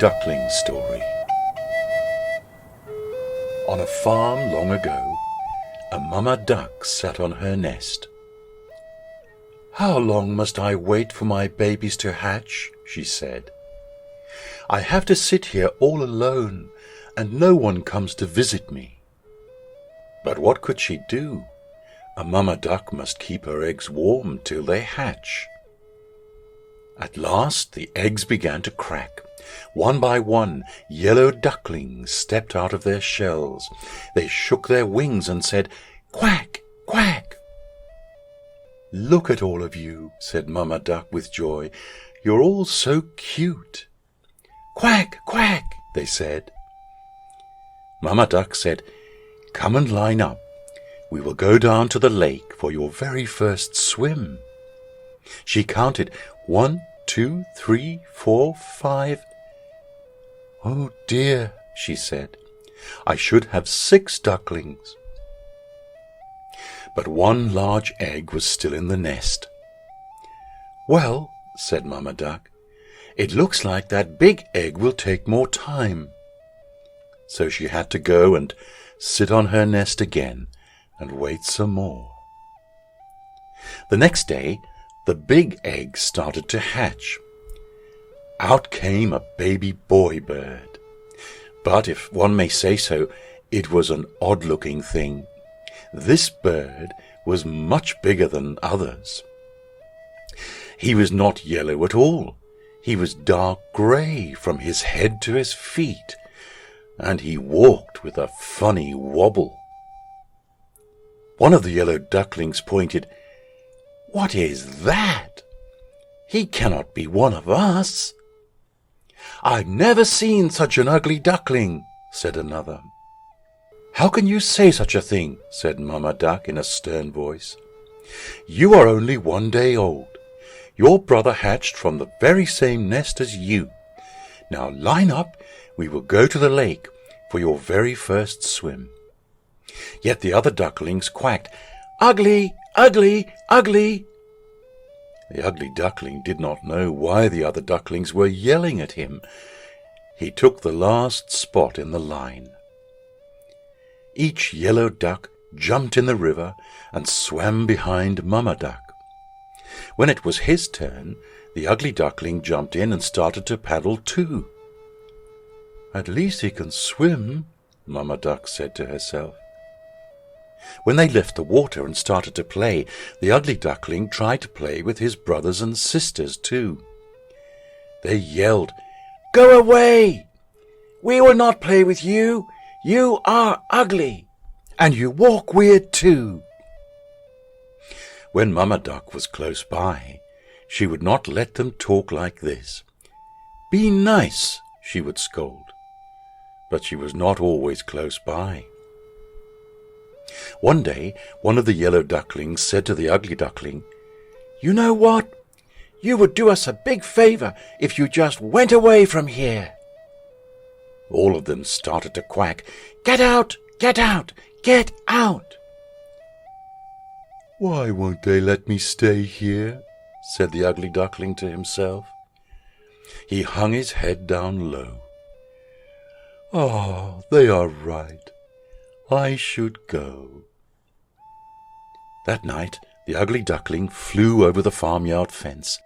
Duckling Story. On a farm long ago, a mama duck sat on her nest. "How long must I wait for my babies to hatch?" she said. "I have to sit here all alone, and no one comes to visit me." But what could she do? A mama duck must keep her eggs warm till they hatch. At last the eggs began to crack. One by one, yellow ducklings stepped out of their shells. They shook their wings and said, "Quack, quack." "Look at all of you," said Mama Duck with joy. "You're all so cute." "Quack, quack," they said. Mama Duck said, "Come and line up. We will go down to the lake for your very first swim." She counted 1, 2, 3, 4, 5. "Oh dear," she said, "I should have 6 ducklings." But one large egg was still in the nest. "Well," said Mama Duck, "it looks like that big egg will take more time." So she had to go and sit on her nest again and wait some more. The next day, the big egg started to hatch. Out came a baby boy bird. But if one may say so, it was an odd-looking thing. This bird was much bigger than others. He was not yellow at all. He was dark grey from his head to his feet, and he walked with a funny wobble. One of the yellow ducklings pointed. "What is that? He cannot be one of us." "I've never seen such an ugly duckling," said another. "How can you say such a thing?" said Mama Duck in a stern voice. "You are only 1 day old. Your brother hatched from the very same nest as you. Now line up, we will go to the lake for your very first swim." Yet the other ducklings quacked, "Ugly, ugly, ugly." The ugly duckling did not know why the other ducklings were yelling at him. He took the last spot in the line. Each yellow duck jumped in the river and swam behind Mama Duck. When it was his turn, the ugly duckling jumped in and started to paddle too. "At least he can swim," Mama Duck said to herself. When they left the water and started to play, the ugly duckling tried to play with his brothers and sisters too. They yelled, "Go away! We will not play with you. You are ugly, and you walk weird too." When Mama Duck was close by, she would not let them talk like this. "Be nice," she would scold. But she was not always close by. One day, one of the yellow ducklings said to the ugly duckling, "You know what? You would do us a big favor if you just went away from here." All of them started to quack, "Get out! Get out! Get out!" "Why won't they let me stay here?" said the ugly duckling to himself. He hung his head down low. "Ah, they are right. I should go." That night the ugly duckling flew over the farmyard fence.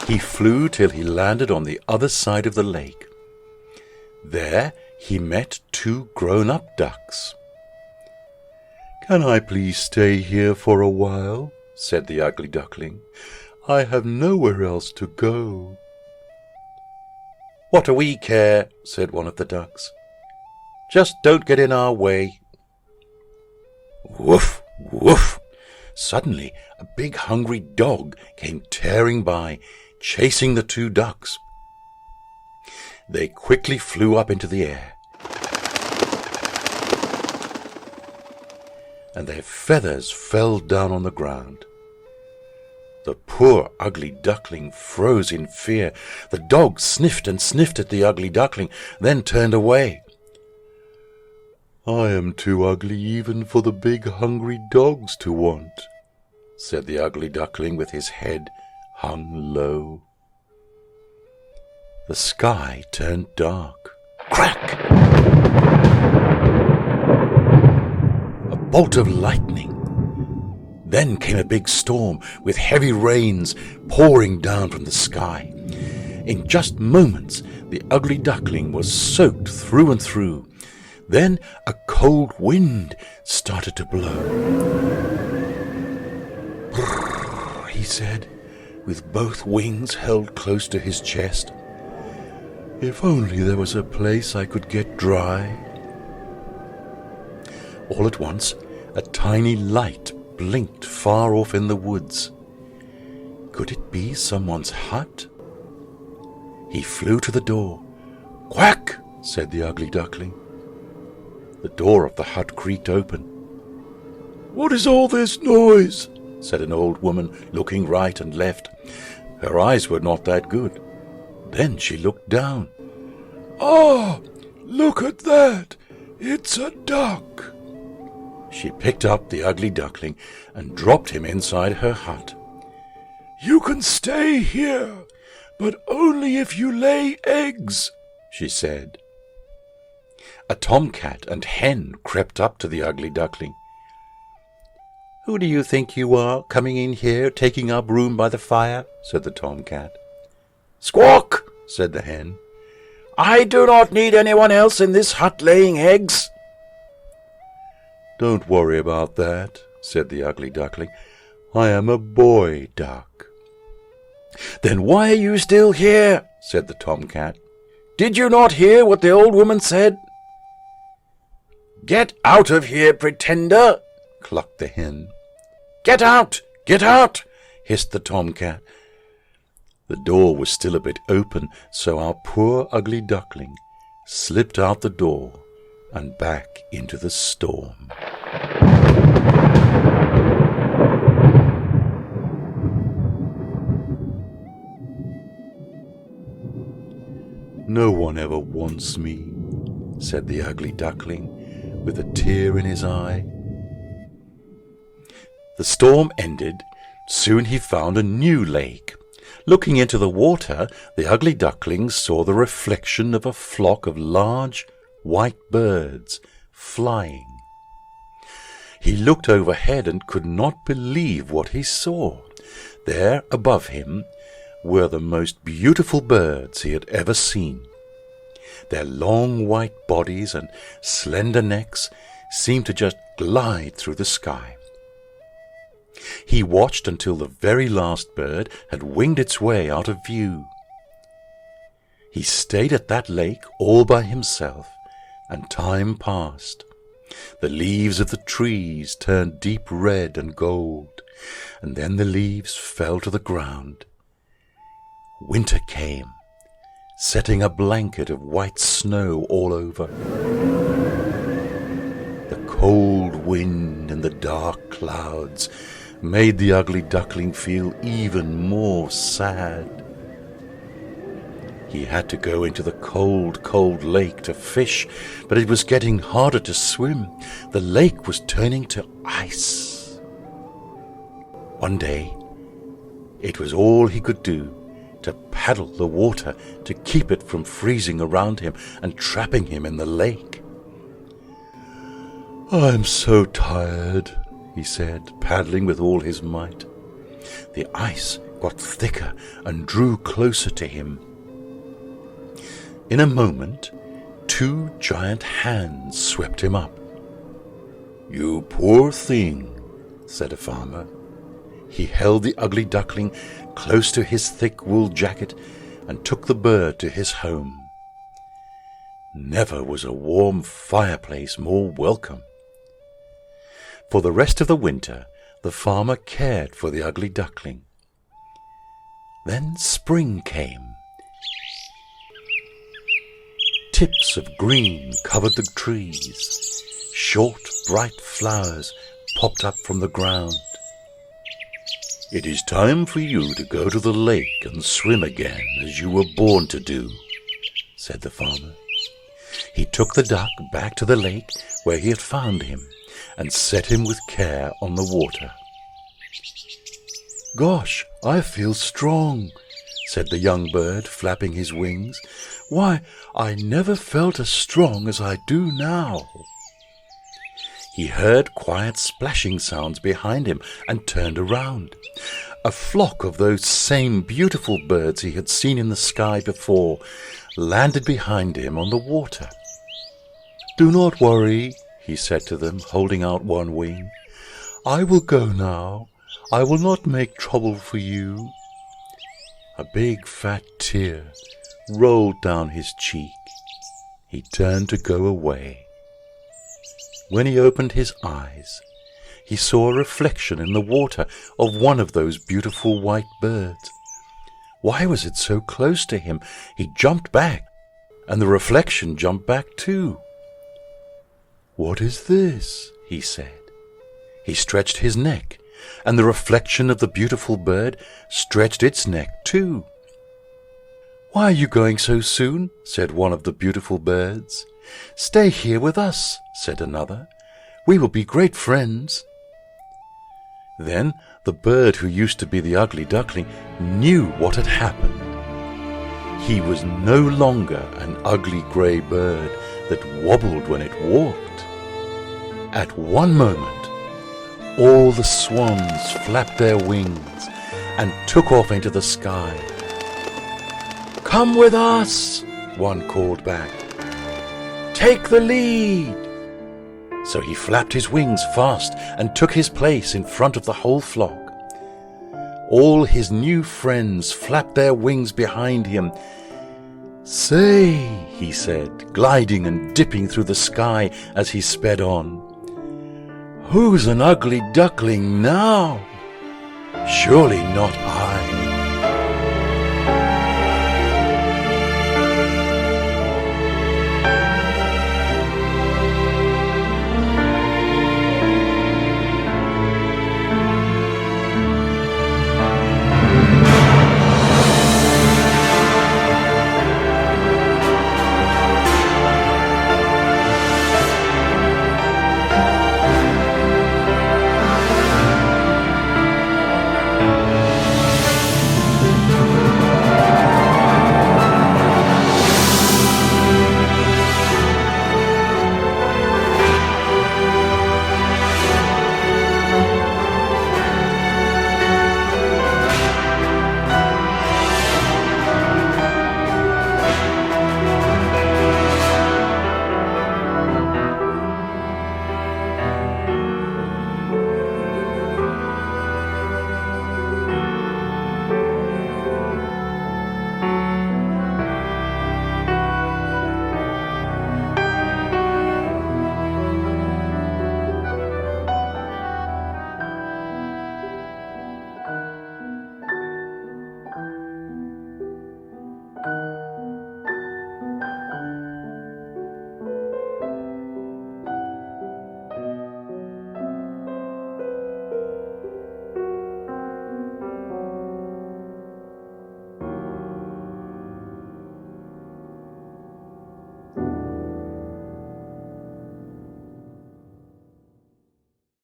He flew till he landed on the other side of the lake. There he met 2 grown-up ducks. "Can I please stay here for a while?" said the ugly duckling. "I have nowhere else to go." "What do we care?" said one of the ducks. "Just don't get in our way." Woof, woof! Suddenly a big hungry dog came tearing by, chasing the 2 ducks. They quickly flew up into the air, and their feathers fell down on the ground. The poor ugly duckling froze in fear. The dog sniffed and sniffed at the ugly duckling, then turned away. "I am too ugly even for the big hungry dogs to want," said the ugly duckling with his head hung low. the sky turned dark. Crack! A bolt of lightning. Then came a big storm with heavy rains pouring down from the sky. In just moments, the ugly duckling was soaked through and through. Then a cold wind started to blow. Brrr, he said, with both wings held close to his chest. If only there was a place I could get dry. All at once, a tiny light blinked far off in the woods. Could it be someone's hut? He flew to the door. "Quack!" said the ugly duckling. The door of the hut creaked open. "What is all this noise?" said an old woman, looking right and left. Her eyes were not that good. Then she looked down. "Ah, look at that! It's a duck!" She picked up the ugly duckling and dropped him inside her hut. "You can stay here, but only if you lay eggs," she said. A tomcat and hen crept up to the ugly duckling. "Who do you think you are, coming in here, taking up room by the fire?" said the tomcat. "Squawk!" said the hen. "I do not need anyone else in this hut laying eggs." "Don't worry about that," said the ugly duckling. "I am a boy duck." "Then why are you still here?" said the tomcat. "Did you not hear what the old woman said?" "Get out of here, pretender!" clucked the hen. "Get out! Get out!" hissed the tomcat. The door was still a bit open, so our poor ugly duckling slipped out the door and back into the storm. "No one ever wants me," said the ugly duckling, with a tear in his eye. The storm ended. Soon he found a new lake. Looking into the water, the ugly duckling saw the reflection of a flock of large white birds flying. He looked overhead and could not believe what he saw. There above him were the most beautiful birds he had ever seen. Their long white bodies and slender necks seemed to just glide through the sky. He watched until the very last bird had winged its way out of view. He stayed at that lake all by himself, and time passed. The leaves of the trees turned deep red and gold, and then the leaves fell to the ground. Winter came, setting a blanket of white snow all over. The cold wind and the dark clouds made the ugly duckling feel even more sad. He had to go into the cold, cold lake to fish, but it was getting harder to swim. The lake was turning to ice. One day, it was all he could do to paddle the water to keep it from freezing around him and trapping him in the lake. "I'm so tired," he said, paddling with all his might. The ice got thicker and drew closer to him. In a moment, 2 giant hands swept him up. "You poor thing," said a farmer. He held the ugly duckling close to his thick wool jacket and took the bird to his home. Never was a warm fireplace more welcome. For the rest of the winter, the farmer cared for the ugly duckling. Then spring came. Tips of green covered the trees. Short, bright flowers popped up from the ground. "It is time for you to go to the lake and swim again as you were born to do," said the farmer. He took the duck back to the lake where he had found him and set him with care on the water. "Gosh, I feel strong," said the young bird, flapping his wings. "Why, I never felt as strong as I do now." He heard quiet splashing sounds behind him and turned around. A flock of those same beautiful birds he had seen in the sky before landed behind him on the water. "Do not worry," he said to them, holding out one wing. "I will go now. I will not make trouble for you." A big fat tear rolled down his cheek. He turned to go away. When he opened his eyes, he saw a reflection in the water of one of those beautiful white birds. Why was it so close to him? He jumped back, and the reflection jumped back too. "What is this?" he said. He stretched his neck, and the reflection of the beautiful bird stretched its neck too. "Why are you going so soon?" said one of the beautiful birds. "Stay here with us," said another. "We will be great friends." Then the bird who used to be the ugly duckling knew what had happened. He was no longer an ugly grey bird that wobbled when it walked. At one moment, all the swans flapped their wings and took off into the sky. "Come with us," one called back. "Take the lead." So he flapped his wings fast and took his place in front of the whole flock. All his new friends flapped their wings behind him. "Say," he said, gliding and dipping through the sky as he sped on, "who's an ugly duckling now? Surely not I."